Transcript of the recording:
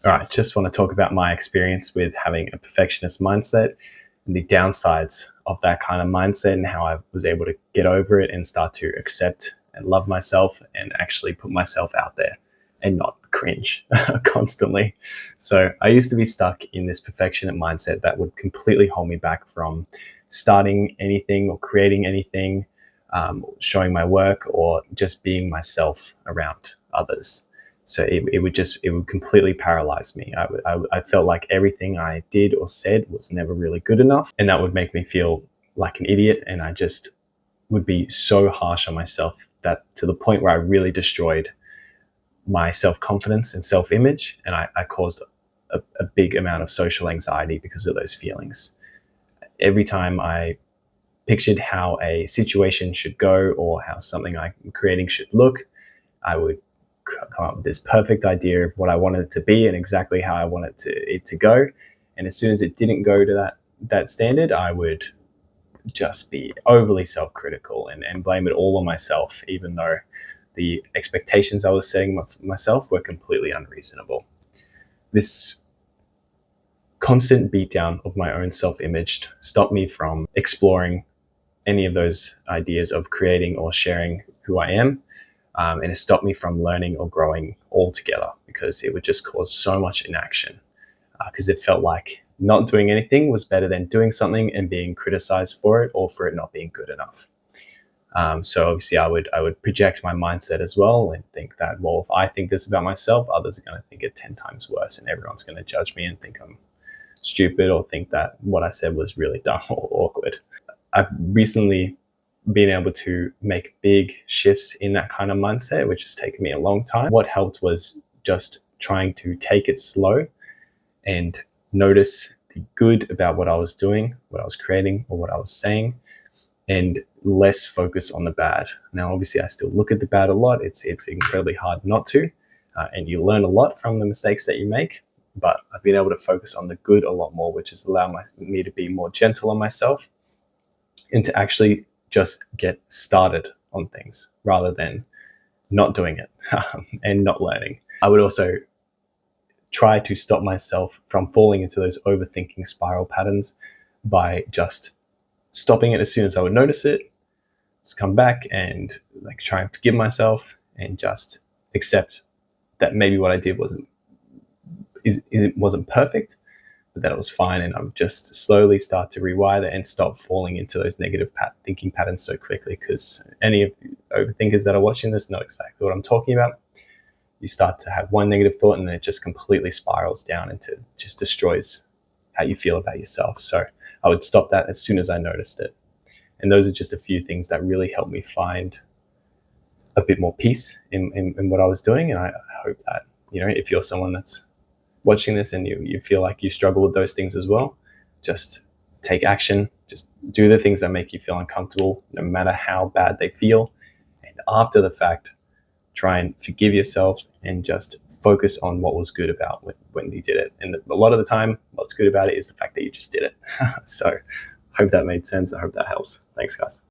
All right, just want to talk about my experience with having a perfectionist mindset and the downsides of that kind of mindset and how I was able to get over it and start to accept and love myself and actually put myself out there and not cringe constantly. So I used to be stuck in this perfectionist mindset that would completely hold me back from starting anything or creating anything, showing my work, or just being myself around others. So it would completely paralyze me. I felt like everything I did or said was never really good enough, and that would make me feel like an idiot. And I just would be so harsh on myself, that to the point where I really destroyed my self confidence and self image, and I caused a big amount of social anxiety because of those feelings. Every time I pictured how a situation should go or how something I'm creating should look, I would come up with this perfect idea of what I wanted it to be and exactly how I wanted it to go. And as soon as it didn't go to that standard, I would just be overly self-critical and blame it all on myself, even though the expectations I was setting for myself were completely unreasonable. This constant beatdown of my own self-image stopped me from exploring any of those ideas of creating or sharing who I am. And it stopped me from learning or growing altogether, because it would just cause so much inaction. Because it felt like not doing anything was better than doing something and being criticized for it, or for it not being good enough. So obviously I would project my mindset as well and think that, well, if I think this about myself, others are going to think it 10 times worse, and everyone's going to judge me and think I'm stupid, or think that what I said was really dumb or awkward. I've recently been able to make big shifts in that kind of mindset, which has taken me a long time. What helped was just trying to take it slow and notice the good about what I was doing, what I was creating, or what I was saying, and less focus on the bad. Now, obviously, I still look at the bad a lot. It's incredibly hard not to, and you learn a lot from the mistakes that you make. But I've been able to focus on the good a lot more, which has allowed me to be more gentle on myself and to actually just get started on things rather than not doing it and not learning. I would also try to stop myself from falling into those overthinking spiral patterns by just stopping it as soon as I would notice it, just come back and like try and forgive myself and just accept that maybe what I did wasn't perfect, but that it was fine, and I would just slowly start to rewire that and stop falling into those negative thinking patterns so quickly. Because any of you overthinkers that are watching this know exactly what I'm talking about. You start to have one negative thought, and then it just completely spirals down into just destroys how you feel about yourself. So I would stop that as soon as I noticed it. And those are just a few things that really helped me find a bit more peace in what I was doing. And I hope that, if you're someone that's watching this and you feel like you struggle with those things as well, just take action. Just do the things that make you feel uncomfortable, no matter how bad they feel. And after the fact, try and forgive yourself and just focus on what was good about when you did it. And a lot of the time, what's good about it is the fact that you just did it. So I hope that made sense. I hope that helps. Thanks, guys.